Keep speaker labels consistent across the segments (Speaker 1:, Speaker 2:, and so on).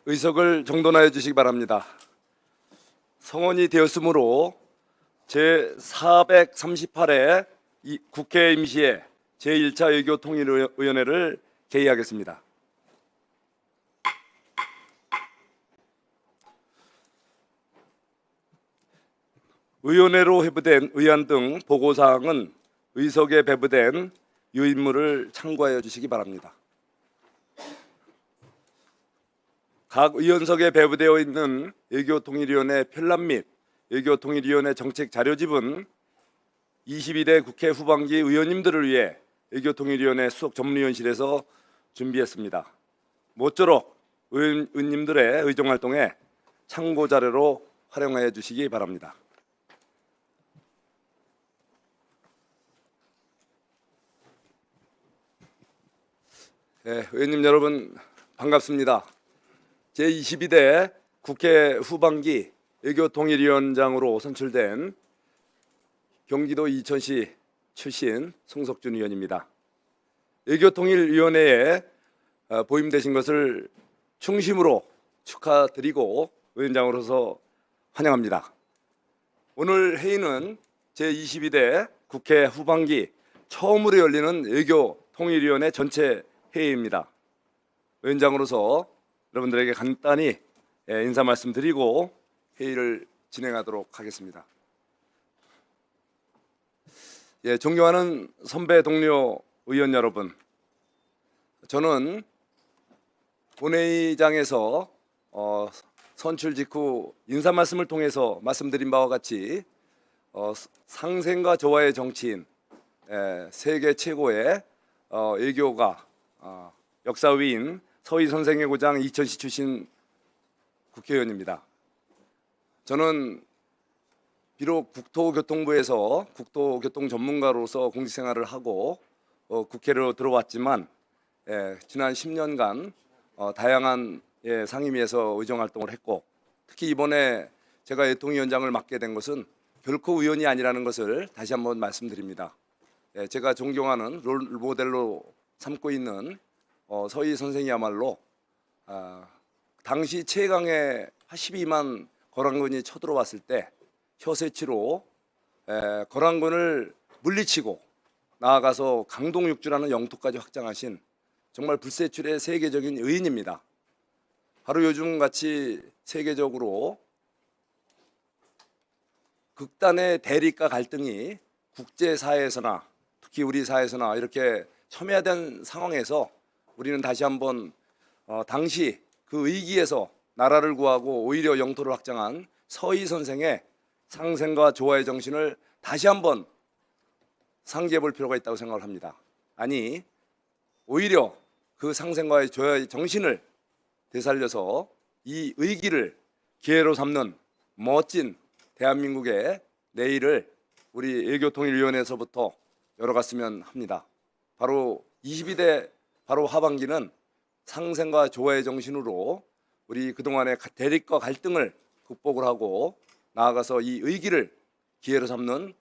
Speaker 1: 의석을 정돈하여 주시기 바랍니다. 성원이 되었으므로 제438회 국회 임시회 제1차 외교통일위원회를 개의하겠습니다. 위원회로 회부된 의안 등 보고사항은 의석에 배부된 유인물을 참고하여 주시기 바랍니다. 각 의원석에 배부되어 있는 외교통일위원회 편람 및 외교통일위원회 정책 자료집은 22대 국회 후반기 의원님들을 위해 외교통일위원회 수석 전문위원실에서 준비했습니다. 모쪼록 의원님들의 의정활동에 참고자료로 활용하여 주시기 바랍니다. 의원님 여러분 반갑습니다. 제22대 국회 후반기 외교통일위원장으로 선출된 경기도 이천시 출신 송석준 의원입니다. 외교통일위원회에 보임되신 것을 충심으로 축하드리고 위원장으로서 환영합니다. 오늘 회의는 제22대 국회 후반기 처음으로 열리는 외교통일위원회 전체 회의입니다. 위원장으로서 여러분들에게 간단히 인사 말씀드리고 회의를 진행하도록 하겠습니다. 존경하는 선배 동료 의원 여러분, 저는 본회의장에서 선출 직후 인사 말씀을 통해서 말씀드린 바와 같이 상생과 조화의 정치인, 세계 최고의 외교가 역사위인 서희 선생의 고장 이천시 출신 국회의원입니다. 저는 비록 국토교통부에서 국토교통 전문가로서 공직생활을 하고 국회로 들어왔지만 지난 10년간 다양한 상임위에서 의정활동을 했고, 특히 이번에 제가 외통위원장을 맡게 된 것은 결코 의원이 아니라는 것을 다시 한번 말씀드립니다. 제가 존경하는 롤모델로 삼고 있는 서희 선생이야말로 당시 최강의 82만 거란군이 쳐들어왔을 때 혀세치로 거란군을 물리치고 나아가서 강동육주라는 영토까지 확장하신 정말 불세출의 세계적인 의인입니다. 바로 요즘같이 세계적으로 극단의 대립과 갈등이 국제사회에서나 특히 우리 사회에서나 이렇게 첨예화된 상황에서 우리는 다시 한번 당시 그 위기에서 나라를 구하고 오히려 영토를 확장한 서희 선생의 상생과 조화의 정신을 다시 한번 상기해 볼 필요가 있다고 생각을 합니다. 아니, 오히려 그 상생과의 조화의 정신을 되살려서 이 위기를 기회로 삼는 멋진 대한민국의 내일을 우리 외교통일위원회에서부터 열어갔으면 합니다. 바로 22대 바로 하반기는 상생과 조화의 정신으로 우리 그동안의 대립과 갈등을 극복을 하고 나아가서 이 위기를 기회로 삼는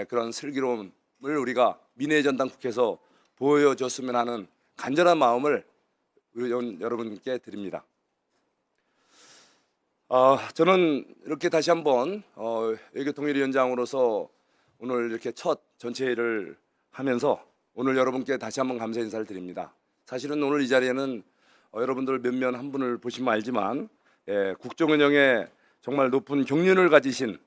Speaker 1: 그런 슬기로움을 우리가 민의 전당 국회에서 보여줬으면 하는 간절한 마음을 의원 여러분께 드립니다. 저는 이렇게 다시 한번 외교통일위원장으로서 오늘 이렇게 첫 전체 회의를 하면서 오늘 여러분께 다시 한번 감사 인사를 드립니다. 사실은 오늘 이 자리에는 여러분들 몇몇 한 분을 보시면 알지만 국정운영에 정말 높은 경륜을 가지신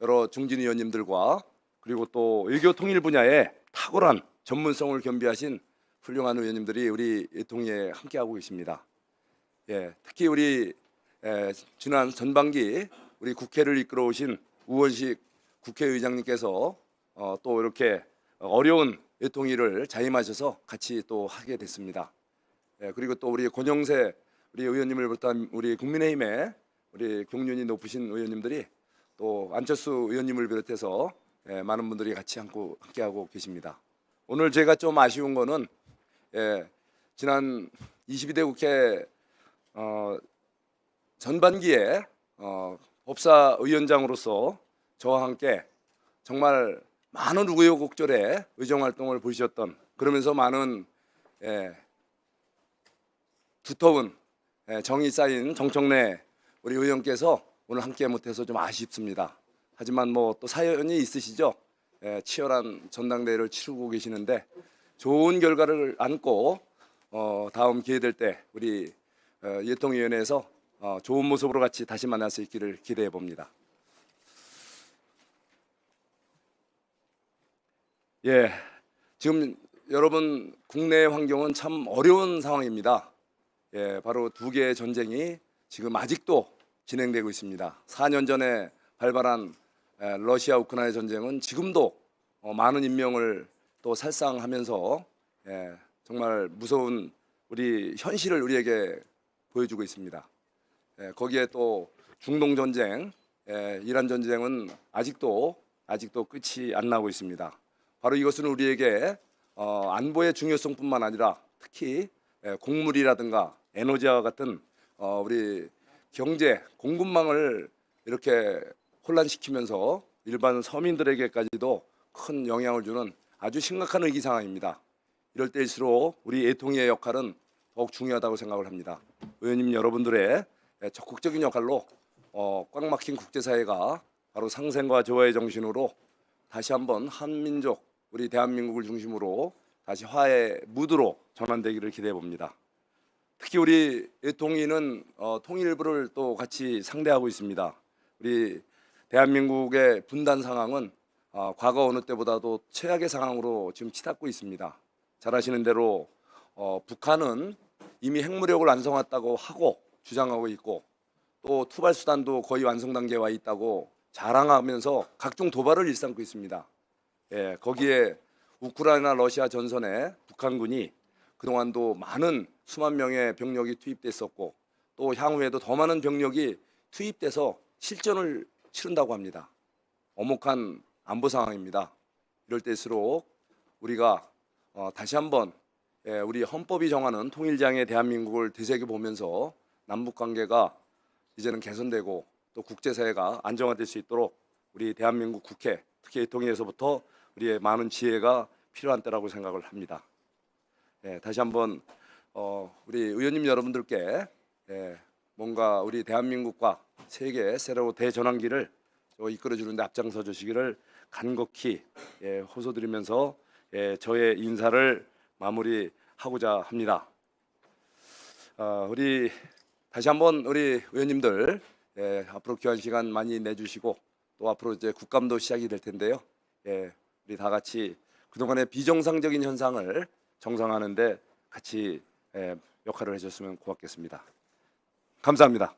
Speaker 1: 여러 중진 의원님들과 그리고 또 외교 통일 분야에 탁월한 전문성을 겸비하신 훌륭한 의원님들이 우리 외통위에 함께하고 계십니다. 특히 우리 지난 전반기 우리 국회를 이끌어 오신 우원식 국회의장님께서 또 이렇게 어려운 외통위를 자임하셔서 같이 또 하게 됐습니다. 그리고 또 우리 권영세 우리 의원님을 비롯한 우리 국민의힘의 우리 경륜이 높으신 의원님들이 또 안철수 의원님을 비롯해서 많은 분들이 같이 함께하고 계십니다. 오늘 제가 좀 아쉬운 거는 지난 22대 국회 전반기에 법사위원장으로서 저와 함께 정말 많은 우여곡절에 의정활동을 보셨던, 그러면서 많은 두터운 정이 쌓인 정청래 우리 의원께서 오늘 함께 못해서 좀 아쉽습니다. 하지만 뭐 또 사연이 있으시죠. 치열한 전당대회를 치르고 계시는데 좋은 결과를 안고 다음 기회 될 때 우리 예통위원회에서 좋은 모습으로 같이 다시 만날 수 있기를 기대해 봅니다. 예, 지금 여러분 국내 환경은 참 어려운 상황입니다. 예, 바로 두 개의 전쟁이 지금 아직도 진행되고 있습니다. 4년 전에 발발한 러시아 우크라이나 전쟁은 지금도 많은 인명을 또 살상하면서 정말 무서운 우리 현실을 우리에게 보여주고 있습니다. 거기에 또 중동 전쟁, 이란 전쟁은 아직도 끝이 안 나고 있습니다. 바로 이것은 우리에게 안보의 중요성뿐만 아니라 특히 곡물이라든가 에너지와 같은 우리 경제 공급망을 이렇게 혼란시키면서 일반 서민들에게까지도 큰 영향을 주는 아주 심각한 위기 상황입니다. 이럴 때일수록 우리 애통위의 역할은 더욱 중요하다고 생각을 합니다. 의원님 여러분들의 적극적인 역할로 꽉 막힌 국제사회가 바로 상생과 조화의 정신으로 다시 한번 한민족 우리 대한민국을 중심으로 다시 화해 무드로 전환되기를 기대해 봅니다. 특히 우리 애통위는 통일부를 또 같이 상대하고 있습니다. 우리 대한민국의 분단 상황은 과거 어느 때보다도 최악의 상황으로 지금 치닫고 있습니다. 잘 아시는 대로 북한은 이미 핵무력을 완성했다고 하고 주장하고 있고 또 투발 수단도 거의 완성 단계에 와 있다고 자랑하면서 각종 도발을 일삼고 있습니다. 거기에 우크라이나 러시아 전선에 북한군이 그동안도 많은 수만 명의 병력이 투입됐었고 또 향후에도 더 많은 병력이 투입돼서 실전을 치른다고 합니다. 엄혹한 안보 상황입니다. 이럴 때일수록 우리가 다시 한번 우리 헌법이 정하는 통일장의 대한민국을 되새겨보면서 남북관계가 이제는 개선되고 또 국제사회가 안정화될 수 있도록 우리 대한민국 국회 특히 애통위에서부터 우리의 많은 지혜가 필요한 때라고 생각을 합니다. 다시 한번 우리 의원님 여러분들께 뭔가 우리 대한민국과 세계 새로운 대전환기를 이끌어주는데 앞장서 주시기를 간곡히 호소드리면서 저의 인사를 마무리하고자 합니다. 우리 다시 한번 우리 의원님들 앞으로 귀한 시간 많이 내주시고 또 앞으로 이제 국감도 시작이 될 텐데요. 우리 다 같이 그동안의 비정상적인 현상을 정상화하는데 같이 역할을 해줬으면 고맙겠습니다. 감사합니다.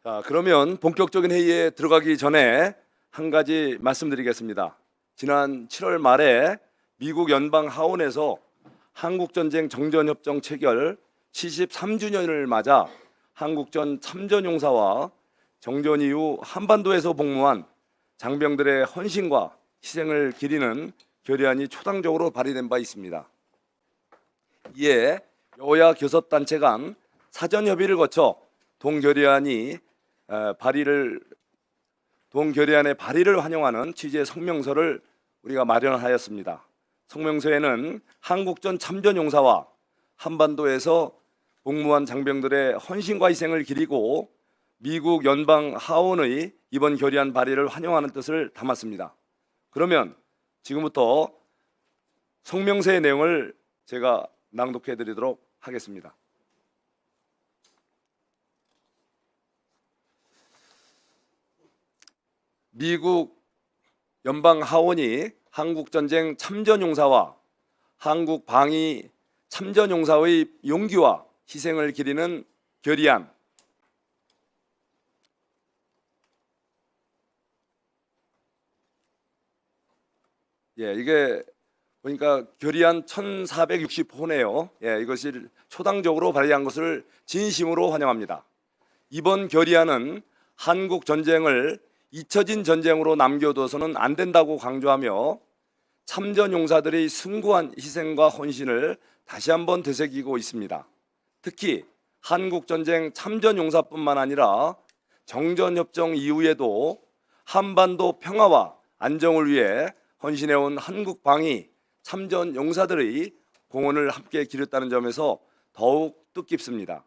Speaker 1: 자, 그러면 본격적인 회의에 들어가기 전에 한 가지 말씀드리겠습니다. 지난 7월 말에 미국 연방 하원에서 한국전쟁 정전협정 체결 73주년을 맞아 한국전 참전용사와 정전 이후 한반도에서 복무한 장병들의 헌신과 희생을 기리는 결의안이 초당적으로 발의된 바 있습니다. 이에 여야 교섭단체 간 사전 협의를 거쳐 동결의안의 발의를 환영하는 취지의 성명서를 우리가 마련하였습니다. 성명서에는 한국전 참전용사와 한반도에서 복무한 장병들의 헌신과 희생을 기리고 미국 연방 하원의 이번 결의안 발의를 환영하는 뜻을 담았습니다. 그러면 지금부터 성명서의 내용을 제가 낭독해 드리도록 하겠습니다. 미국 연방 하원이 한국전쟁 참전용사와 한국 방위 참전용사의 용기와 희생을 기리는 결의안 이게 보니까 결의안 1460호네요. 이것이 초당적으로 발의한 것을 진심으로 환영합니다. 이번 결의안은 한국 전쟁을 잊혀진 전쟁으로 남겨둬서는 안 된다고 강조하며 참전 용사들의 숭고한 희생과 헌신을 다시 한번 되새기고 있습니다. 특히 한국 전쟁 참전 용사뿐만 아니라 정전협정 이후에도 한반도 평화와 안정을 위해 헌신해온 한국 방위 참전 용사들의 공헌을 함께 기렸다는 점에서 더욱 뜻깊습니다.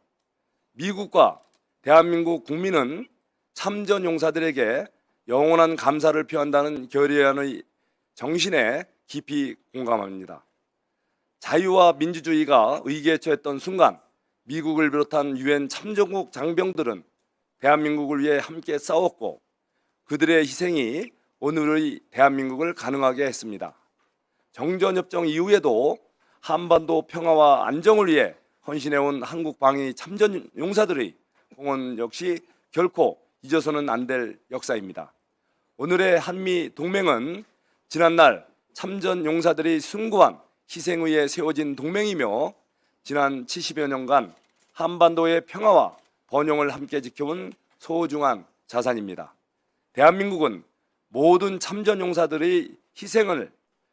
Speaker 1: 미국과 대한민국 국민은 참전 용사들에게 영원한 감사를 표한다는 결의안의 정신에 깊이 공감합니다. 자유와 민주주의가 위기에 처했던 순간 미국을 비롯한 유엔 참전국 장병들은 대한민국을 위해 함께 싸웠고 그들의 희생이 오늘의 대한민국을 가능하게 했습니다. 정전협정 이후에도 한반도 평화와 안정을 위해 헌신해온 한국 방위 참전 용사들의 공헌 역시 결코 잊어서는 안 될 역사입니다. 오늘의 한미 동맹은 지난날 참전 용사들이 숭고한 희생 위에 세워진 동맹이며 지난 70여 년간 한반도의 평화와 번영을 함께 지켜온 소중한 자산입니다. 대한민국은 모든 참전 용사들의 희생을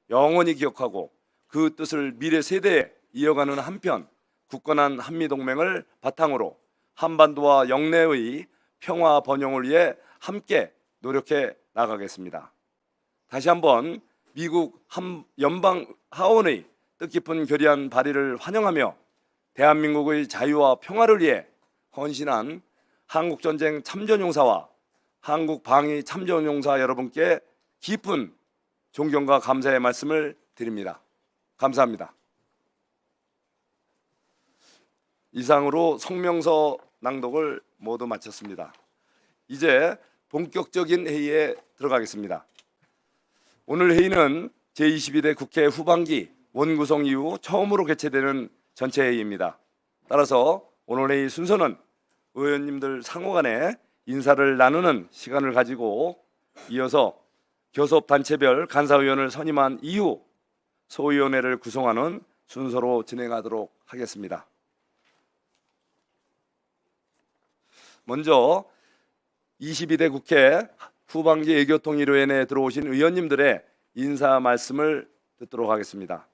Speaker 1: 영원히 기억하고 그 뜻을 미래 세대에 이어가는 한편 굳건한 한미동맹을 바탕으로 한반도와 영내의 평화 번영을 위해 함께 노력해 나가겠습니다. 다시 한번 미국 연방 하원의 뜻깊은 결의안 발의를 환영하며 대한민국의 자유와 평화를 위해 헌신한 한국전쟁 참전용사와 한국 방위 참전용사 여러분께 깊은 존경과 감사의 말씀을 드립니다. 감사합니다. 이상으로 성명서 낭독을 모두 마쳤습니다. 이제 본격적인 회의에 들어가겠습니다. 오늘 회의는 제22대 국회 후반기 원구성 이후 처음으로 개최되는 전체 회의입니다. 따라서 오늘 회의 순서는 의원님들 상호간에 인사를 나누는 시간을 가지고 이어서 교섭단체별 간사위원을 선임한 이후 소위원회를 구성하는 순서로 진행하도록 하겠습니다. 먼저 22대 국회 후반기 외교통일위원회에 들어오신 의원님들의 인사 말씀을 듣도록 하겠습니다.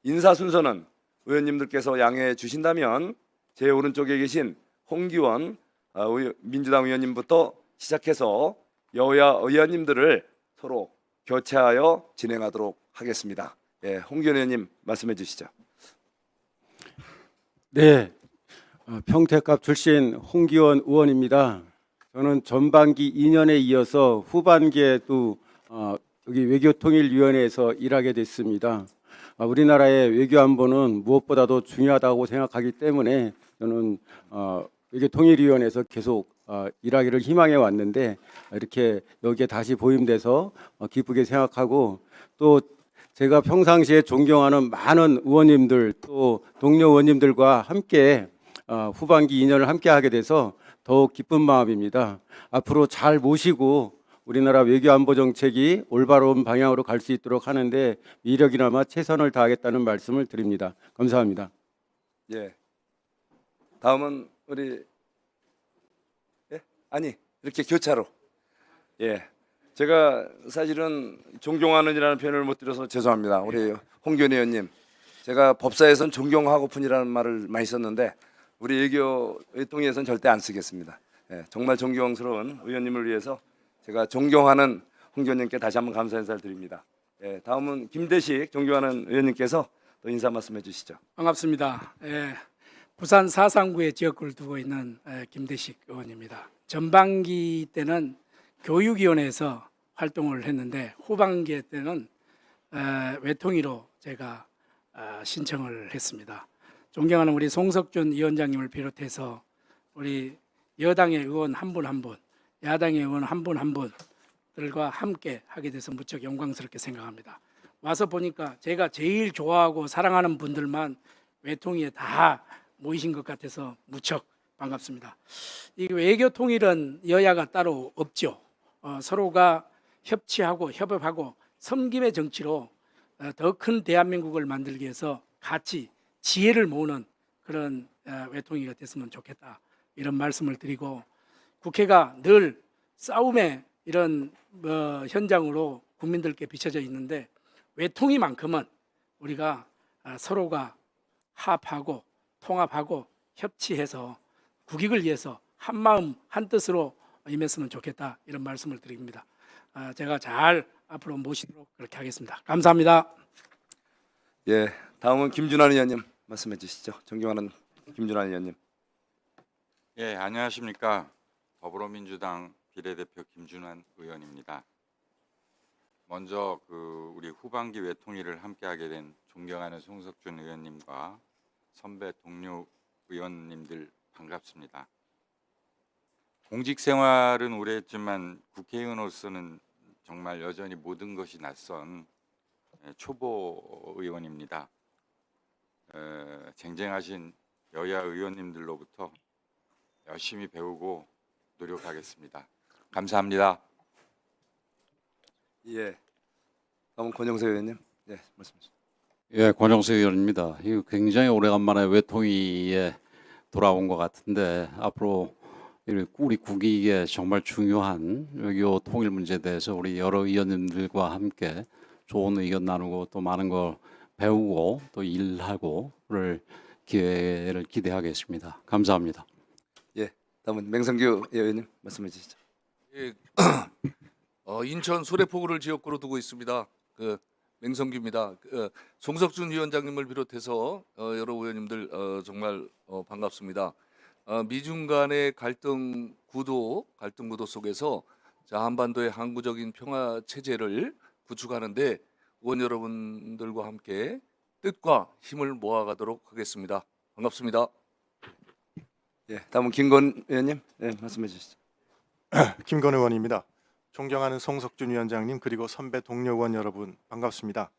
Speaker 1: 인사 순서는 의원님들께서 양해해 주신다면 제 오른쪽에 계신 홍기원 민주당 의원님부터 시작해서 여야 의원님들을 서로 교체하여 진행하도록 하겠습니다. 예, 홍기원 의원님 말씀해 주시죠.
Speaker 2: 네, 평택갑 출신 홍기원 의원입니다. 저는 전반기 2년에 이어서 후반기에도 여기 외교통일위원회에서 일하게 됐습니다. 우리나라의 외교안보는 무엇보다도 중요하다고 생각하기 때문에 저는 외교통일위원회에서 계속 일하기를 희망해 왔는데 이렇게 여기에 다시 보임돼서 기쁘게 생각하고 또 제가 평상시에 존경하는 많은 의원님들 또 동료 의원님들과 함께 후반기 2년을 함께 하게 돼서 더욱 기쁜 마음입니다. 앞으로 잘 모시고 우리나라 외교안보 정책이 올바른 방향으로 갈 수 있도록 하는데 이력이나마 최선을 다하겠다는 말씀을 드립니다. 감사합니다.
Speaker 1: 예. 다음은 우리 이렇게 교차로. 예. 제가 사실은 존경하는이라는 표현을 못 드려서 죄송합니다. 우리 홍기원 의원님. 제가 법사에선 존경하고픈이라는 말을 많이 썼는데 우리 외통위에서는 절대 안 쓰겠습니다. 예, 정말 존경스러운 의원님을 위해서 제가 존경하는 홍기원 의원님께 다시 한번 감사 인사를 드립니다. 예, 다음은 김대식 존경하는 의원님께서 또 인사 말씀해 주시죠.
Speaker 3: 반갑습니다. 예, 부산 사상구에 지역구를 두고 있는 김대식 의원입니다. 전반기 때는 교육위원회에서 활동을 했는데 후반기 때는 외통위로 제가 신청을 했습니다. 존경하는 우리 송석준 위원장님을 비롯해서 우리 여당의 의원 한 분 한 분, 야당의 의원 한 분 한 분들과 함께 하게 돼서 무척 영광스럽게 생각합니다. 와서 보니까 제가 제일 좋아하고 사랑하는 분들만 외통위에 다 모이신 것 같아서 무척 반갑습니다. 이 외교 통일은 여야가 따로 없죠. 서로가 협치하고 협업하고 섬김의 정치로 더 큰 대한민국을 만들기 위해서 같이 지혜를 모으는 그런 외통위가 됐으면 좋겠다 이런 말씀을 드리고 국회가 늘 싸움의 이런 현장으로 국민들께 비춰져 있는데 외통위만큼은 우리가 서로가 합하고 통합하고 협치해서 국익을 위해서 한 마음 한 뜻으로 임했으면 좋겠다 이런 말씀을 드립니다. 제가 잘 앞으로 모시도록 그렇게 하겠습니다. 감사합니다.
Speaker 1: 예, 다음은 김준환 의원님 말씀해 주시죠. 존경하는 김준환 의원님.
Speaker 4: 예, 안녕하십니까. 더불어민주당 비례대표 김준환 의원입니다. 먼저 우리 후반기 외통위를 함께하게 된 존경하는 송석준 의원님과 선배 동료 의원님들 반갑습니다. 공직 생활은 오래 했지만 국회의원으로서는 정말 여전히 모든 것이 낯선 초보 의원입니다. 쟁쟁하신 여야 의원님들로부터 열심히 배우고 노력하겠습니다. 감사합니다.
Speaker 1: 예. 다음 권영세 의원님. 예, 말씀하시죠.
Speaker 5: 예, 권영세 의원입니다. 이거 굉장히 오래간만에 외통위에 돌아온 것 같은데 앞으로 우리 국익에 정말 중요한 외교 통일 문제에 대해서 우리 여러 의원님들과 함께 좋은 의견 나누고 또 많은 걸 배우고 또 일하고 그럴 기회를 기대하겠습니다. 감사합니다.
Speaker 1: 예. 다음은 맹성규 의원님 말씀해 주시죠.
Speaker 6: 예, 인천 소래포구를 지역구로 두고 있습니다. 맹성규입니다. 송석준 위원장님을 비롯해서 여러 의원님들 정말 반갑습니다. 미중 간의 갈등 구도 속에서 한반도의 항구적인 평화 체제를 구축하는데 의원 여러분들과 함께 뜻과 힘을 모아가도록 하겠습니다. 반갑습니다.
Speaker 1: 예. 다음은 김건 의원님. 예, 말씀해 주시죠.
Speaker 7: 김건 의원입니다. 존경하는 송석준 위원장님 그리고 선배 동료 의원 여러분 반갑습니다.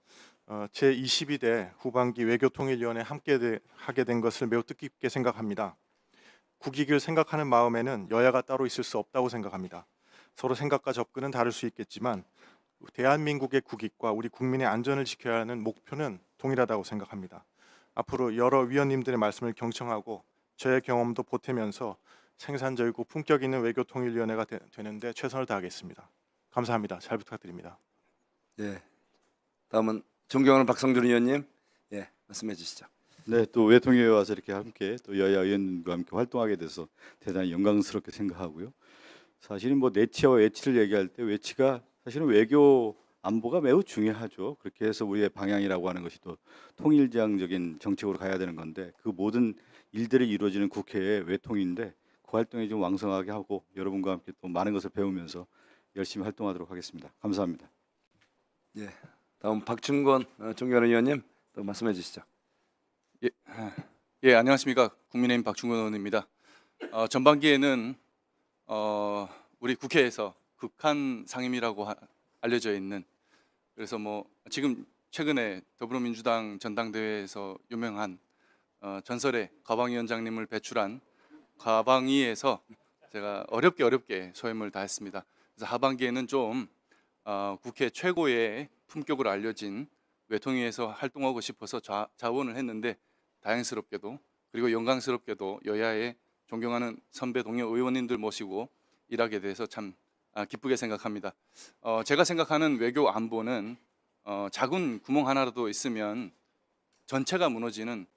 Speaker 7: 제22대 후반기 외교통일위원회 함께 하게 된 것을 매우 뜻깊게 생각합니다. 국익을 생각하는 마음에는 여야가 따로 있을 수 없다고 생각합니다. 서로 생각과 접근은 다를 수 있겠지만 대한민국의 국익과 우리 국민의 안전을 지켜야 하는 목표는 동일하다고 생각합니다. 앞으로 여러 위원님들의 말씀을 경청하고 저의 경험도 보태면서 생산적이고 품격 있는 외교통일위원회가 되는데 최선을 다하겠습니다. 감사합니다. 잘 부탁드립니다.
Speaker 1: 예. 다음은 존경하는 박성준 의원님. 예, 말씀해 주시죠.
Speaker 8: 네, 또 외통위에 와서 이렇게 함께 또 여야 의원과 함께 활동하게 돼서 대단히 영광스럽게 생각하고요. 사실은 뭐 내치와 외치를 얘기할 때 외치가 사실은 외교 안보가 매우 중요하죠. 그렇게 해서 우리의 방향이라고 하는 것이 또 통일지향적인 정책으로 가야 되는 건데 그 모든 일들이 이루어지는 국회의 외통위인데 그 활동에 좀 왕성하게 하고 여러분과 함께 또 많은 것을 배우면서 열심히 활동하도록 하겠습니다. 감사합니다.
Speaker 1: 예. 다음 박충건 존경하는 의원님 또 말씀해 주시죠.
Speaker 9: 예, 안녕하십니까. 국민의힘 박충건 의원입니다. 전반기에는 우리 국회에서 극한 상임이라고 알려져 있는 그래서 뭐 지금 최근에 더불어민주당 전당대회에서 유명한 전설의 가방위원장님을 배출한 가방위에서 제가 어렵게 소임을 다했습니다. 그래서 하반기에는 좀 국회 최고의 품격으로 알려진 외통위에서 활동하고 싶어서 자원을 했는데 다행스럽게도 그리고 영광스럽게도 여야의 존경하는 선배 동료 의원님들 모시고 일하게 돼서 참 기쁘게 생각합니다. 제가 생각하는 외교 안보는 작은 구멍 하나라도 있으면 전체가 무너지는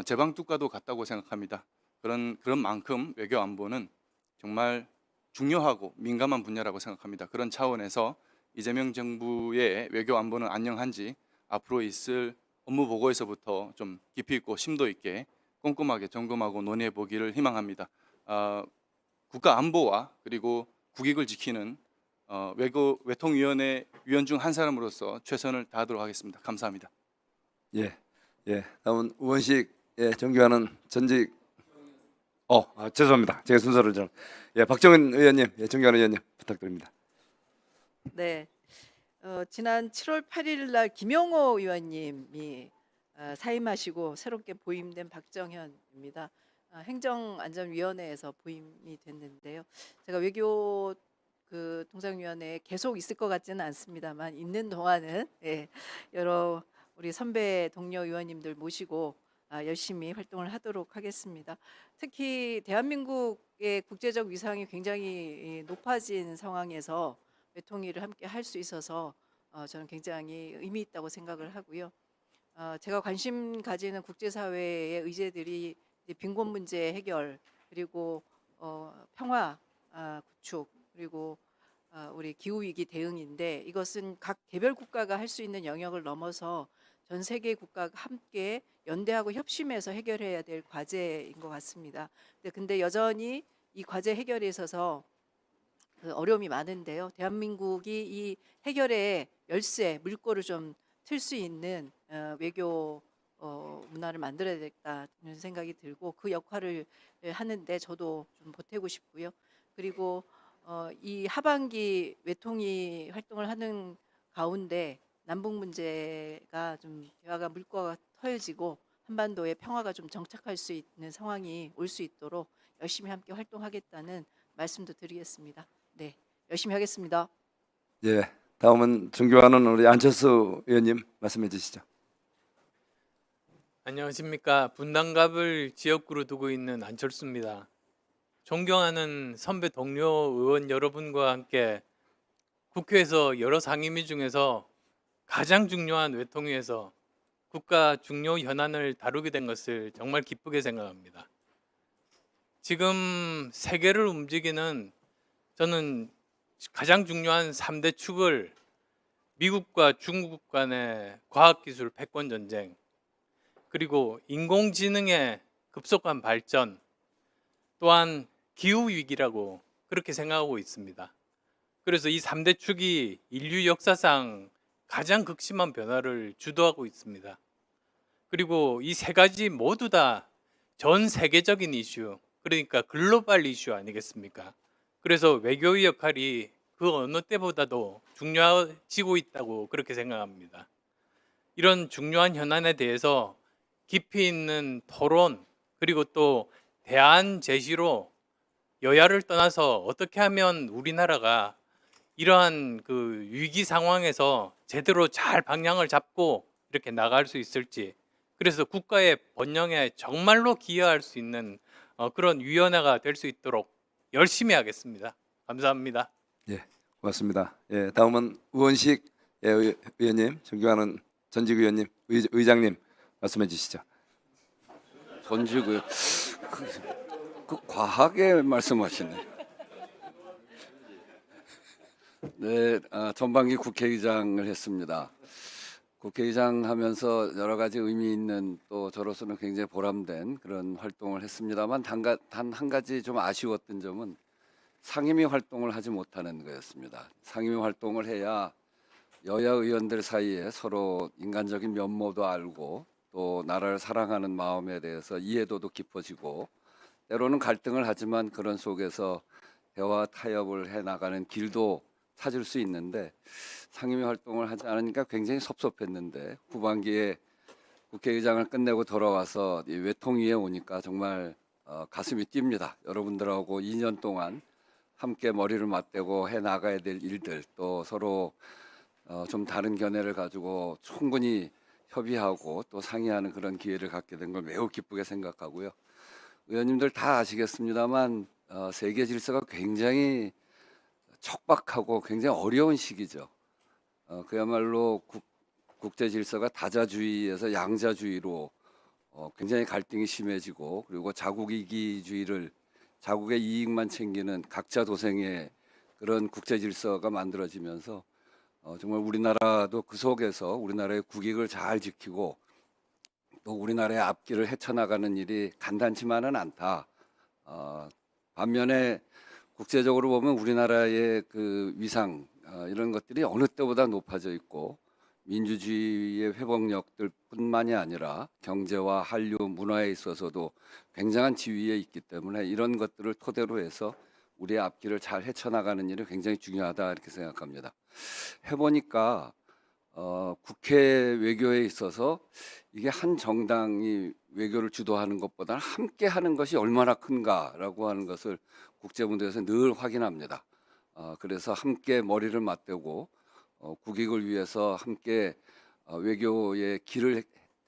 Speaker 9: 제방뚝과도 같다고 생각합니다. 그런 만큼 외교 안보는 정말 중요하고 민감한 분야라고 생각합니다. 그런 차원에서 이재명 정부의 외교 안보는 안녕한지 앞으로 있을 업무 보고에서부터 좀 깊이 있고 심도 있게 꼼꼼하게 점검하고 논의해 보기를 희망합니다. 국가 안보와 그리고 국익을 지키는 외통위원회 위원 중 한 사람으로서 최선을 다하도록 하겠습니다. 감사합니다.
Speaker 1: 예. 예. 다음은 우원식 존경하는 전직 죄송합니다. 제가 순서를 좀 박정은 의원님, 존경하는 의원님 부탁드립니다.
Speaker 10: 네, 지난 7월 8일 날 김영호 의원님이 사임하시고 새롭게 보임된 박정현입니다. 행정안전위원회에서 보임이 됐는데요. 제가 외교 통상위원회에 계속 있을 것 같지는 않습니다만 있는 동안은 여러 우리 선배 동료 의원님들 모시고 열심히 활동을 하도록 하겠습니다. 특히 대한민국의 국제적 위상이 굉장히 높아진 상황에서 외통위를 함께 할 수 있어서 저는 굉장히 의미 있다고 생각을 하고요. 제가 관심 가지는 국제사회의 의제들이 이제 빈곤 문제 해결 그리고 평화 구축 그리고 우리 기후 위기 대응인데 이것은 각 개별 국가가 할 수 있는 영역을 넘어서 전 세계 국가가 함께 연대하고 협심해서 해결해야 될 과제인 것 같습니다. 근데 여전히 이 과제 해결에 있어서 그 어려움이 많은데요. 대한민국이 이 해결의 열쇠, 물꼬를 좀 틀 수 있는 외교 문화를 만들어야 되겠다는 생각이 들고 그 역할을 하는데 저도 좀 보태고 싶고요. 그리고 이 하반기 외통위 활동을 하는 가운데 남북 문제가 좀 대화가 물꼬가 터여지고 한반도의 평화가 좀 정착할 수 있는 상황이 올 수 있도록 열심히 함께 활동하겠다는 말씀도 드리겠습니다. 네, 열심히 하겠습니다.
Speaker 1: 예, 다음은 존경하는 우리 안철수 의원님 말씀해 주시죠.
Speaker 11: 안녕하십니까. 분당갑을 지역구로 두고 있는 안철수입니다. 존경하는 선배 동료 의원 여러분과 함께 국회에서 여러 상임위 중에서 가장 중요한 외통위에서 국가 중요 현안을 다루게 된 것을 정말 기쁘게 생각합니다. 지금 세계를 움직이는 저는 가장 중요한 3대 축을 미국과 중국 간의 과학기술 패권 전쟁, 그리고 인공지능의 급속한 발전, 또한 기후위기라고 그렇게 생각하고 있습니다. 그래서 이 3대 축이 인류 역사상 가장 극심한 변화를 주도하고 있습니다. 그리고 이 세 가지 모두 다 전 세계적인 이슈, 그러니까 글로벌 이슈 아니겠습니까? 그래서 외교의 역할이 그 어느 때보다도 중요해지고 있다고 그렇게 생각합니다. 이런 중요한 현안에 대해서 깊이 있는 토론, 그리고 또 대안 제시로 여야를 떠나서 어떻게 하면 우리나라가 이러한 그 위기 상황에서 제대로 잘 방향을 잡고 이렇게 나갈 수 있을지, 그래서 국가의 번영에 정말로 기여할 수 있는 그런 위원회가 될 수 있도록 열심히 하겠습니다. 감사합니다.
Speaker 1: 예, 고맙습니다. 예, 다음은 우원식 의원님, 존경하는 전직 의원님, 의장님 말씀해 주시죠.
Speaker 12: 전직을 그 과하게 말씀하시네. 네, 전반기 국회의장을 했습니다. 국회의장 하면서 여러 가지 의미 있는, 또 저로서는 굉장히 보람된 그런 활동을 했습니다만 단 한 가지 좀 아쉬웠던 점은 상임위 활동을 하지 못하는 거였습니다. 상임위 활동을 해야 여야 의원들 사이에 서로 인간적인 면모도 알고 또 나라를 사랑하는 마음에 대해서 이해도도 깊어지고, 때로는 갈등을 하지만 그런 속에서 대화 타협을 해나가는 길도 찾을 수 있는데, 상임위 활동을 하지 않으니까 굉장히 섭섭했는데 후반기에 국회의장을 끝내고 돌아와서 이 외통위에 오니까 정말 가슴이 뜁니다. 여러분들하고 2년 동안 함께 머리를 맞대고 해나가야 될 일들, 또 서로 좀 다른 견해를 가지고 충분히 협의하고 또 상의하는 그런 기회를 갖게 된 걸 매우 기쁘게 생각하고요. 의원님들 다 아시겠습니다만 세계 질서가 굉장히 척박하고 굉장히 어려운 시기죠. 그야말로 국제 질서가 다자주의에서 양자주의로 굉장히 갈등이 심해지고, 그리고 자국 이기주의를, 자국의 이익만 챙기는 각자 도생의 그런 국제 질서가 만들어지면서 정말 우리나라도 그 속에서 우리나라의 국익을 잘 지키고 또 우리나라의 앞길을 헤쳐나가는 일이 간단치만은 않다. 반면에 국제적으로 보면 우리나라의 그 위상, 이런 것들이 어느 때보다 높아져 있고, 민주주의의 회복력들뿐만이 아니라 경제와 한류, 문화에 있어서도 굉장한 지위에 있기 때문에 이런 것들을 토대로 해서 우리의 앞길을 잘 헤쳐나가는 일이 굉장히 중요하다, 이렇게 생각합니다. 해보니까 국회 외교에 있어서 이게 한 정당이 외교를 주도하는 것보다는 함께 하는 것이 얼마나 큰가라고 하는 것을 국제무대에서 늘 확인합니다. 그래서 함께 머리를 맞대고 국익을 위해서 함께 외교의 길을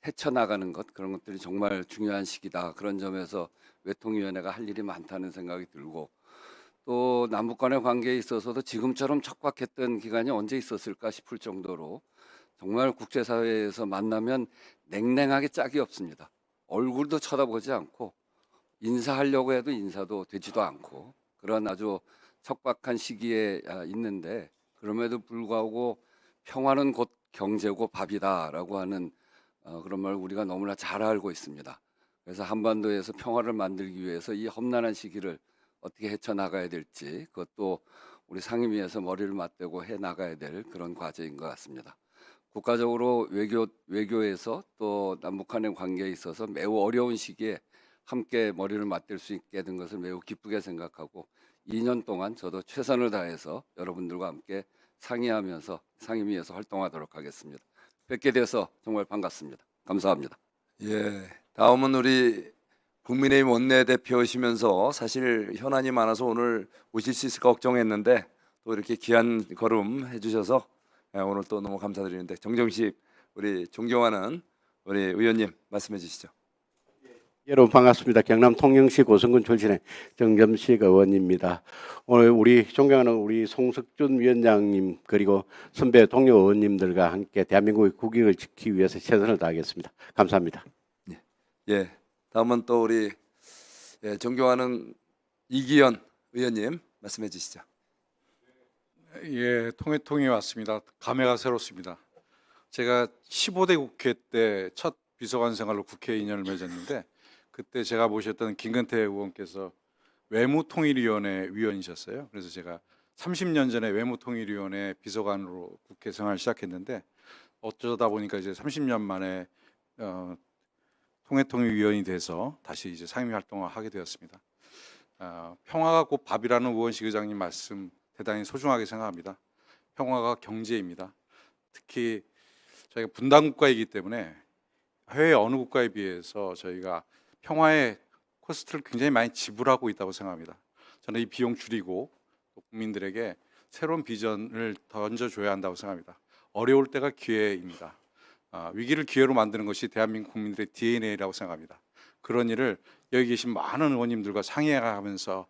Speaker 12: 헤쳐나가는 것, 그런 것들이 정말 중요한 시기다. 그런 점에서 외통위원회가 할 일이 많다는 생각이 들고, 또 남북 간의 관계에 있어서도 지금처럼 척박했던 기간이 언제 있었을까 싶을 정도로 정말 국제사회에서 만나면 냉랭하게 짝이 없습니다. 얼굴도 쳐다보지 않고 인사하려고 해도 인사도 되지도 않고, 그런 아주 척박한 시기에 있는데, 그럼에도 불구하고 평화는 곧 경제고 밥이다라고 하는 그런 말 우리가 너무나 잘 알고 있습니다. 그래서 한반도에서 평화를 만들기 위해서 이 험난한 시기를 어떻게 헤쳐나가야 될지 그것도 우리 상임위에서 머리를 맞대고 해 나가야 될 그런 과제인 것 같습니다. 국가적으로 외교에서 또 남북한의 관계에 있어서 매우 어려운 시기에 함께 머리를 맞댈 수 있게 된 것을 매우 기쁘게 생각하고 2년 동안 저도 최선을 다해서 여러분들과 함께 상의하면서 상임위에서 활동하도록 하겠습니다. 뵙게 돼서 정말 반갑습니다. 감사합니다.
Speaker 1: 예, 다음은 우리 국민의힘 원내대표시면서 사실 현안이 많아서 오늘 오실 수 있을까 걱정했는데 또 이렇게 귀한 걸음 해주셔서 오늘 또 너무 감사드리는데 정정식 우리 존경하는 우리 의원님 말씀해 주시죠.
Speaker 2: 여러분 반갑습니다. 경남 통영시 고성군 출신의 정점식 의원입니다. 오늘 우리 존경하는 우리 송석준 위원장님 그리고 선배 동료 의원님들과 함께 대한민국의 국익을 지키기 위해서 최선을 다하겠습니다. 감사합니다.
Speaker 1: 예, 다음은 또 우리 존경하는 이기현 의원님 말씀해 주시죠.
Speaker 13: 예, 통해 왔습니다. 감회가 새롭습니다. 제가 15대 국회 때 첫 비서관 생활로 국회 인연을 맺었는데 그때 제가 모셨던 김근태 의원께서 외무통일위원회 위원이셨어요. 그래서 제가 30년 전에 외무통일위원회 비서관으로 국회 생활을 시작했는데 어쩌다 보니까 이제 30년 만에 통일위원이 돼서 다시 이제 상임위 활동을 하게 되었습니다. 평화가 곧 밥이라는 우원식 의장님 말씀 대단히 소중하게 생각합니다. 평화가 경제입니다. 특히 저희가 분단 국가이기 때문에 해외 어느 국가에 비해서 저희가 평화의 코스트를 굉장히 많이 지불하고 있다고 생각합니다. 저는 이 비용 줄이고 국민들에게 새로운 비전을 던져줘야 한다고 생각합니다. 어려울 때가 기회입니다. 위기를 기회로 만드는 것이 대한민국 국민들의 DNA라고 생각합니다. 그런 일을 여기 계신 많은 의원님들과 상의하면서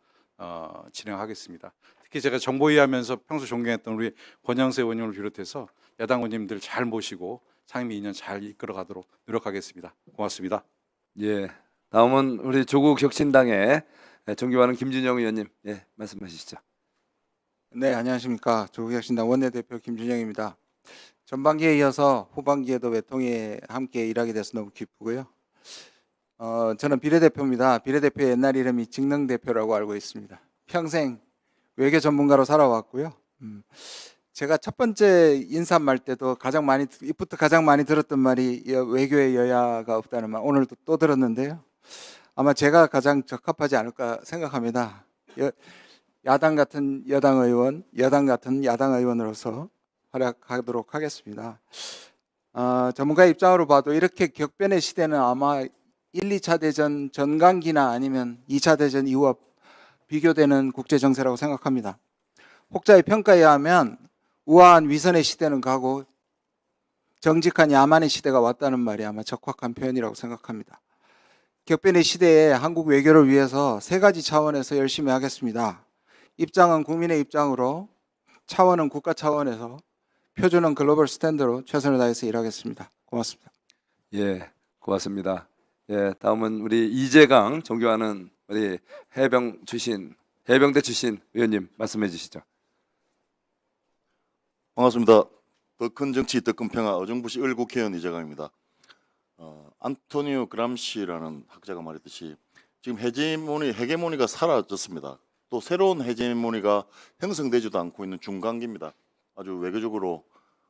Speaker 13: 진행하겠습니다. 특히 제가 정보위하면서 평소 존경했던 우리 권영세 의원님을 비롯해서 야당 의원님들 잘 모시고 상임위 2년 잘 이끌어가도록 노력하겠습니다. 고맙습니다.
Speaker 1: 예, 다음은 우리 조국 혁신당의 존경하는 김준영 의원님 말씀해 주시죠.
Speaker 14: 네, 안녕하십니까. 조국혁신당 원내대표 김준영입니다. 전반기에 이어서 후반기에도 외통위에 함께 일하게 돼서 너무 기쁘고요. 저는 비례대표입니다. 비례대표의 옛날 이름이 직능대표라고 알고 있습니다. 평생 외교 전문가로 살아왔고요. 제가 첫 번째 인사말 때도 입부터 가장 많이 들었던 말이 외교의 여야가 없다는 말, 오늘도 또 들었는데요. 아마 제가 가장 적합하지 않을까 생각합니다. 야당 같은 여당 의원, 여당 같은 야당 의원으로서 활약하도록 하겠습니다. 전문가의 입장으로 봐도 이렇게 격변의 시대는 아마 1, 2차 대전 전강기나 아니면 2차 대전 이후와 비교되는 국제정세라고 생각합니다. 혹자의 평가에 의하면 우아한 위선의 시대는 가고 정직한 야만의 시대가 왔다는 말이 아마 적확한 표현이라고 생각합니다. 격변의 시대에 한국 외교를 위해서 3가지 차원에서 열심히 하겠습니다. 입장은 국민의 입장으로, 차원은 국가 차원에서, 표준은 글로벌 스탠드로 최선을 다해서 일하겠습니다. 고맙습니다.
Speaker 1: 예, 고맙습니다. 예, 다음은 우리 이재강 존경하는 우리 해병대 출신 의원님 말씀해 주시죠.
Speaker 15: 반갑습니다. 더 큰 정치, 더 큰 평화, 어정부시 국회의원 이재강입니다. 안토니오 그람시라는 학자가 말했듯이 지금 헤게모니가 사라졌습니다. 또 새로운 헤게모니가 형성되지도 않고 있는 중간기입니다. 아주 외교적으로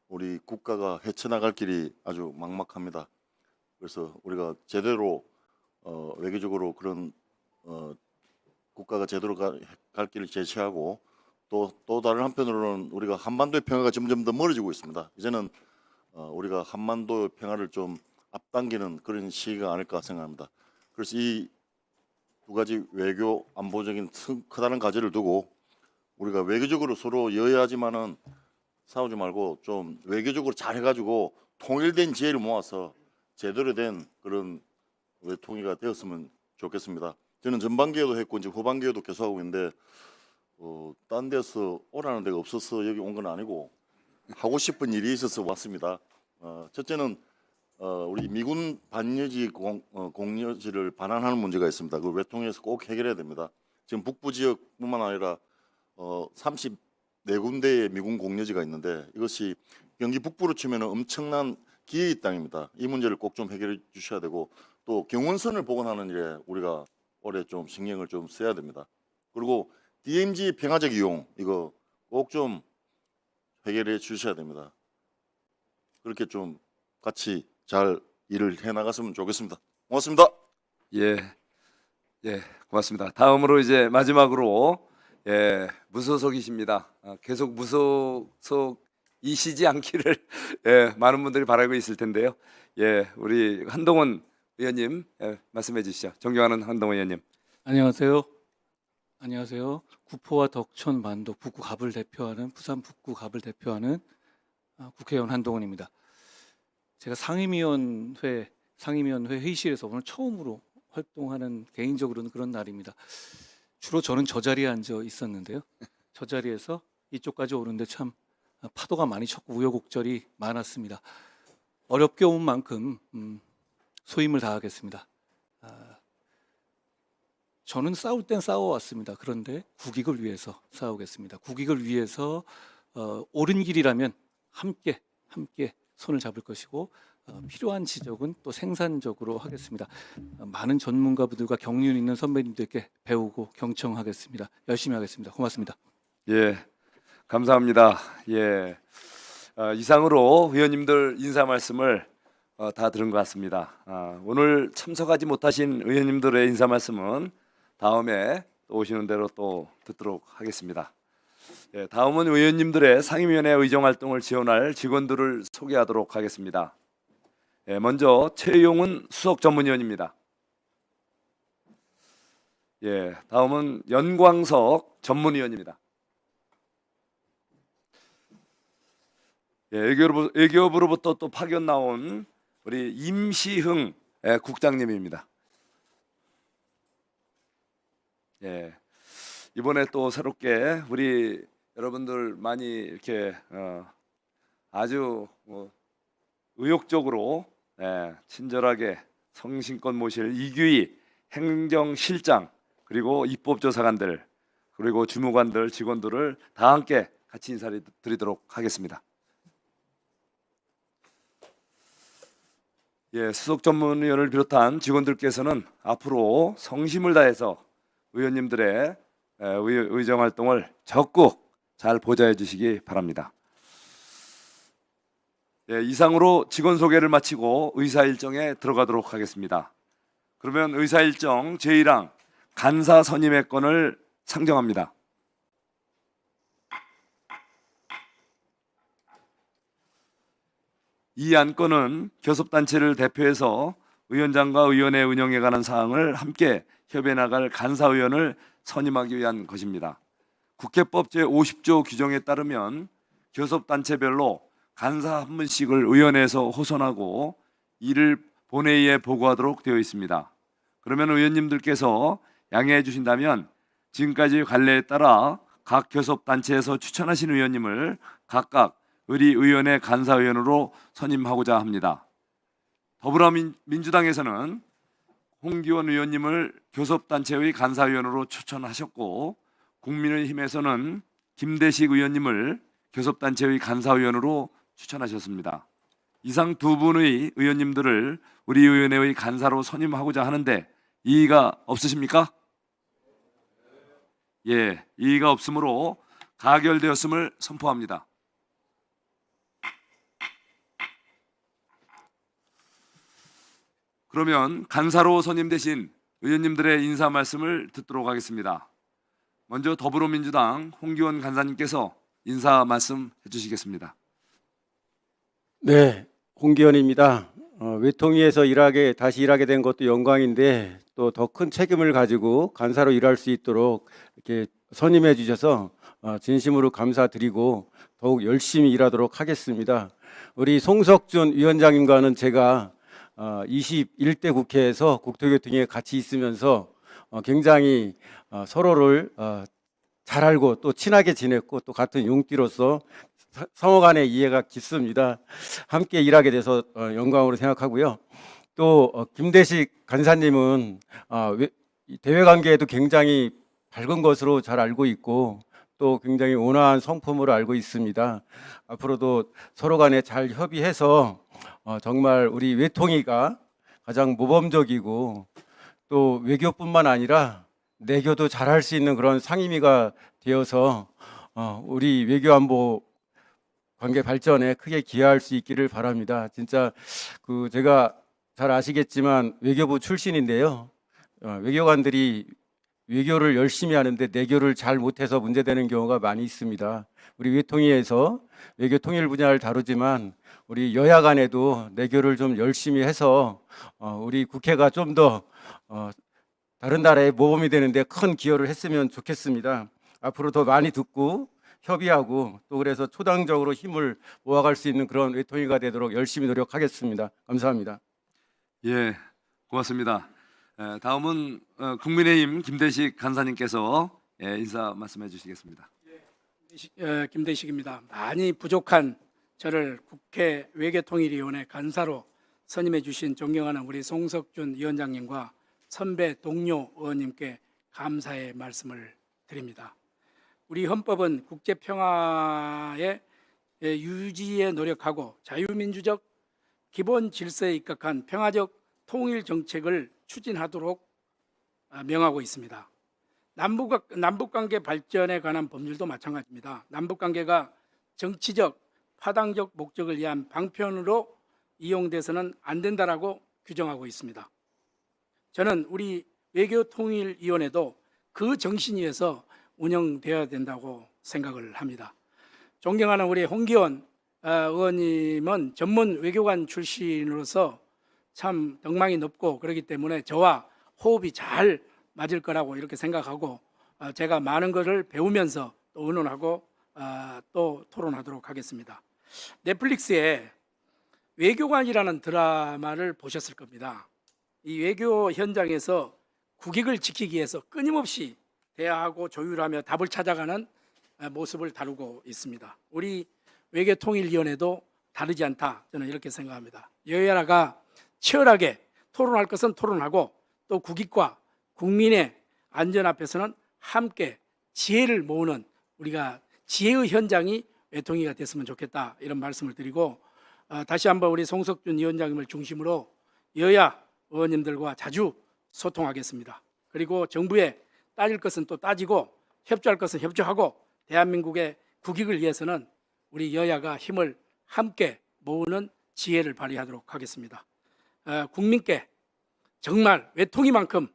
Speaker 15: 우리 국가가 헤쳐나갈 길이 아주 막막합니다. 그래서 우리가 제대로 외교적으로 그런 국가가 제대로 갈 길을 제시하고 또 다른 한편으로는 우리가 한반도의 평화가 점점 더 멀어지고 있습니다. 이제는 우리가 한반도 평화를 좀 앞당기는 그런 시기가 아닐까 생각합니다. 그래서 이 두 가지 외교 안보적인 커다란 과제를 두고 우리가 외교적으로 서로 여야하지만은 싸우지 말고 좀 외교적으로 잘 해가지고 통일된 지혜를 모아서 제대로 된 그런 외통위가 되었으면 좋겠습니다. 저는 전반기에도 했고 이제 후반기에도 계속하고 있는데 딴 데서 오라는 데가 없어서 여기 온 건 아니고 하고 싶은 일이 있어서 왔습니다. 첫째는 우리 미군 반여지 공여지를 반환하는 문제가 있습니다. 그 외통위에서 꼭 해결해야 됩니다. 지금 북부 지역뿐만 아니라 34군데의 미군 공여지가 있는데 이것이 경기 북부로 치면 엄청난 기회의 땅입니다. 이 문제를 꼭 좀 해결해 주셔야 되고 또 경운선을 복원하는 일에 우리가 올해 좀 신경을 좀 써야 됩니다. 그리고 DMZ 평화적 이용 이거 꼭 좀 해결해 주셔야 됩니다. 그렇게 좀 같이 잘 일을 해 나갔으면 좋겠습니다. 고맙습니다.
Speaker 1: 예, 고맙습니다. 다음으로 이제 마지막으로 무소속이십니다. 계속 무소속이시지 않기를 많은 분들이 바라고 있을 텐데요. 우리 한동훈 의원님 말씀해 주시죠. 존경하는 한동훈 의원님.
Speaker 16: 안녕하세요. 구포와 덕천, 만도 북구 갑을 대표하는 부산 북구 갑을 대표하는 국회의원 한동훈입니다. 제가 상임위원회 회의실에서 오늘 처음으로 활동하는 개인적으로는 그런 날입니다. 주로 저는 저 자리에 앉아 있었는데요. 저 자리에서 이쪽까지 오는데 참 파도가 많이 쳤고 우여곡절이 많았습니다. 어렵게 온 만큼 소임을 다하겠습니다. 저는 싸울 땐 싸워왔습니다. 그런데 국익을 위해서 싸우겠습니다. 국익을 위해서 옳은 길이라면 함께 손을 잡을 것이고 필요한 지적은 또 생산적으로 하겠습니다. 많은 전문가분들과 경륜 있는 선배님들께 배우고 경청하겠습니다. 열심히 하겠습니다. 고맙습니다.
Speaker 1: 감사합니다. 이상으로 의원님들 인사 말씀을 다 들은 것 같습니다. 오늘 참석하지 못하신 의원님들의 인사 말씀은 다음에 또 오시는 대로 또 듣도록 하겠습니다. 다음은 의원님들의 상임위원회 의정 활동을 지원할 직원들을 소개하도록 하겠습니다. 먼저 최용훈 수석 전문위원입니다. 다음은 연광석 전문위원입니다. 외교부로부터 또 파견 나온 우리 임시흥 국장님입니다. 이번에 또 새롭게 우리 여러분들 많이 이렇게 아주 의욕적으로 친절하게 성심껏 모실 이규희 행정실장 그리고 입법조사관들 그리고 주무관들 직원들을 다 함께 같이 인사를 드리도록 하겠습니다. 수석 전문위원을 비롯한 직원들께서는 앞으로 성심을 다해서 의원님들의 의정 활동을 적극 잘 보좌해 주시기 바랍니다. 이상으로 직원 소개를 마치고 의사 일정에 들어가도록 하겠습니다. 그러면 의사 일정 제1항 간사 선임의 건을 상정합니다. 이 안건은 교섭단체를 대표해서 위원장과 위원회 운영에 관한 사항을 함께 협의해 나갈 간사위원을 선임하기 위한 것입니다. 국회법 제50조 규정에 따르면 교섭단체별로 간사 한 분씩을 의원회에서 호선하고 이를 본회의에 보고하도록 되어 있습니다. 그러면 의원님들께서 양해해 주신다면 지금까지 관례에 따라 각 교섭단체에서 추천하신 의원님을 각각 의리의원회 간사위원으로 선임하고자 합니다. 더불어민주당에서는 홍기원 의원님을 교섭단체의 간사위원으로 추천하셨고 국민의힘에서는 김대식 의원님을 교섭단체의 간사위원으로 추천하셨습니다. 이상 두 분의 의원님들을 우리 의원회의 간사로 선임하고자 하는데 이의가 없으십니까? 이의가 없으므로 가결되었음을 선포합니다. 그러면 간사로 선임되신 의원님들의 인사 말씀을 듣도록 하겠습니다. 먼저 더불어민주당 홍기원 간사님께서 인사 말씀 해주시겠습니다.
Speaker 2: 홍기원입니다. 외통위에서 다시 일하게 된 것도 영광인데 또 더 큰 책임을 가지고 간사로 일할 수 있도록 이렇게 선임해 주셔서 진심으로 감사드리고 더욱 열심히 일하도록 하겠습니다. 우리 송석준 위원장님과는 제가 21대 국회에서 국토교통위에 같이 있으면서 굉장히 서로를 잘 알고 또 친하게 지냈고 또 같은 용띠로서 상호 간의 이해가 깊습니다. 함께 일하게 돼서 영광으로 생각하고요. 또 김대식 간사님은 대외 관계에도 굉장히 밝은 것으로 잘 알고 있고 것도 굉장히 온화한 성품으로 알고 있습니다. 앞으로도 서로 간에 잘 협의해서 정말 우리 외통위가 가장 모범적이고 또 외교뿐만 아니라 내교도 잘할 수 있는 그런 상임위가 되어서 우리 외교안보 관계 발전에 크게 기여할 수 있기를 바랍니다. 진짜 제가 잘 아시겠지만 외교부 출신인데요. 외교관들이 외교를 열심히 하는데 내교를 잘 못해서 문제되는 경우가 많이 있습니다. 우리 외통위에서 외교 통일 분야를 다루지만 우리 여야 간에도 내교를 좀 열심히 해서 우리 국회가 좀 더 다른 나라에 모범이 되는데 큰 기여를 했으면 좋겠습니다. 앞으로 더 많이 듣고 협의하고 또 그래서 초당적으로 힘을 모아갈 수 있는 그런 외통위가 되도록 열심히 노력하겠습니다. 감사합니다.
Speaker 1: 예, 고맙습니다. 다음은 국민의힘 김대식 간사님께서 인사 말씀해 주시겠습니다.
Speaker 3: 김대식입니다. 많이 부족한 저를 국회 외교통일위원회 간사로 선임해 주신 존경하는 우리 송석준 위원장님과 선배 동료 의원님께 감사의 말씀을 드립니다. 우리 헌법은 국제 평화의 유지에 노력하고 자유민주적 기본 질서에 입각한 평화적 통일 정책을 추진하도록 명하고 있습니다. 남북관계 발전에 관한 법률도 마찬가지입니다. 남북관계가 정치적, 파당적 목적을 위한 방편으로 이용돼서는 안 된다라고 규정하고 있습니다. 저는 우리 외교통일위원회도 그 정신 위에서 운영되어야 된다고 생각을 합니다. 존경하는 우리 홍기원 의원님은 전문 외교관 출신으로서 참 덕망이 높고 그렇기 때문에 저와 호흡이 잘 맞을 거라고 이렇게 생각하고 제가 많은 것을 배우면서 또 의논하고 또 토론하도록 하겠습니다. 넷플릭스에 외교관이라는 드라마를 보셨을 겁니다. 이 외교 현장에서 국익을 지키기 위해서 끊임없이 대화하고 조율하며 답을 찾아가는 모습을 다루고 있습니다. 우리 외교통일위원회도 다르지 않다, 저는 이렇게 생각합니다. 여야가 치열하게 토론할 것은 토론하고 또 국익과 국민의 안전 앞에서는 함께 지혜를 모으는 우리가 지혜의 현장이 외통위가 됐으면 좋겠다, 이런 말씀을 드리고 다시 한번 우리 송석준 위원장님을 중심으로 여야 의원님들과 자주 소통하겠습니다. 그리고 정부에 따질 것은 또 따지고 협조할 것은 협조하고 대한민국의 국익을 위해서는 우리 여야가 힘을 함께 모으는 지혜를 발휘하도록 하겠습니다. 국민께 정말 외통위만큼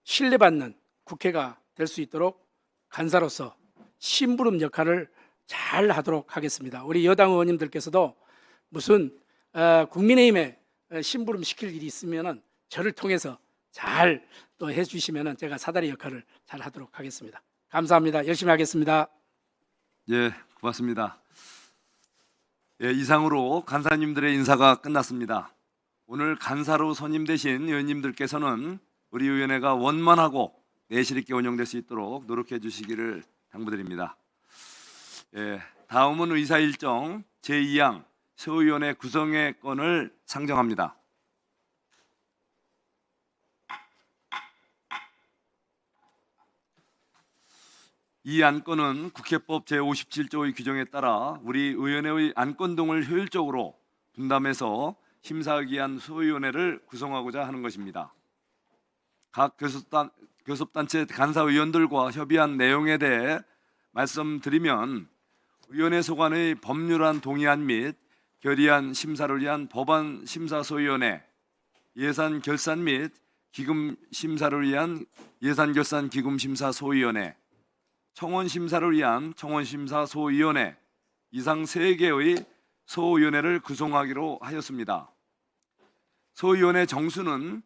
Speaker 3: 신뢰받는 국회가 될 수 있도록 간사로서 심부름 역할을 잘 하도록 하겠습니다. 우리 여당 의원님들께서도 무슨 국민의힘에 심부름 시킬 일이 있으면은 저를 통해서 잘 또 해주시면은 제가 사다리 역할을 잘 하도록 하겠습니다. 감사합니다. 열심히 하겠습니다.
Speaker 1: 예, 고맙습니다. 예, 이상으로 간사님들의 인사가 끝났습니다. 오늘 간사로 선임되신 의원님들께서는 우리 위원회가 원만하고 내실 있게 운영될 수 있도록 노력해 주시기를 당부드립니다. 예, 다음은 의사 일정 제2항 소위원회 구성의 건을 상정합니다. 이 안건은 국회법 제57조의 규정에 따라 우리 의원회의 안건 등을 효율적으로 분담해서 심사하기 위한 소위원회를 구성하고자 하는 것입니다. 각 교섭단체 간사위원들과 협의한 내용에 대해 말씀드리면 위원회 소관의 법률안 동의안 및 결의안 심사를 위한 법안 심사소위원회, 예산 결산 및 기금 심사를 위한 예산 결산 기금 심사 소위원회, 청원 심사를 위한 청원 심사 소위원회 이상 3개의 소위원회를 구성하기로 하였습니다. 소위원회 정수는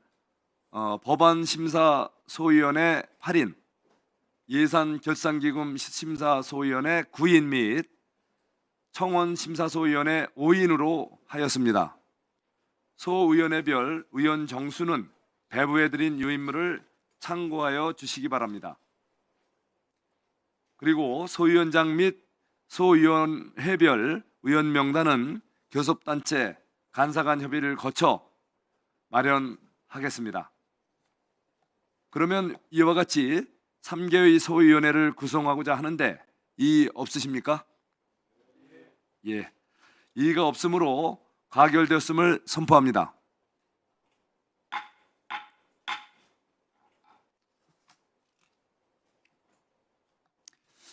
Speaker 1: 법안 심사 소위원회 8인, 예산 결산 기금 심사 소위원회 9인 및 청원 심사 소위원회 5인으로 하였습니다. 소위원회별 의원 정수는 배부해드린 유인물을 참고하여 주시기 바랍니다. 그리고 소위원장 및 소위원회별 의원 명단은 교섭단체 간사간 협의를 거쳐 마련하겠습니다. 그러면 이와 같이 3개의 소위원회를 구성하고자 하는데 이의 없으십니까? 예. 이의가 없으므로 가결되었음을 선포합니다.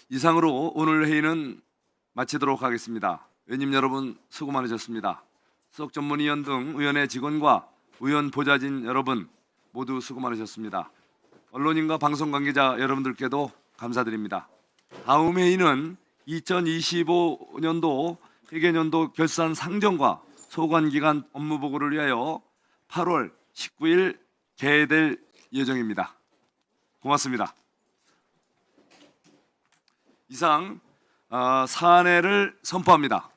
Speaker 1: 이상으로 오늘 회의는 마치도록 하겠습니다. 의원님 여러분 수고 많으셨습니다. 수석 전문위원 등 의원의 직원과 의원 보좌진 여러분 모두 수고 많으셨습니다. 언론인과 방송 관계자 여러분들께도 감사드립니다. 다음 회의는 2025년도 회계년도 결산 상정과 소관기관 업무 보고를 위하여 8월 19일 개회될 예정입니다. 고맙습니다. 이상 사안회를 선포합니다.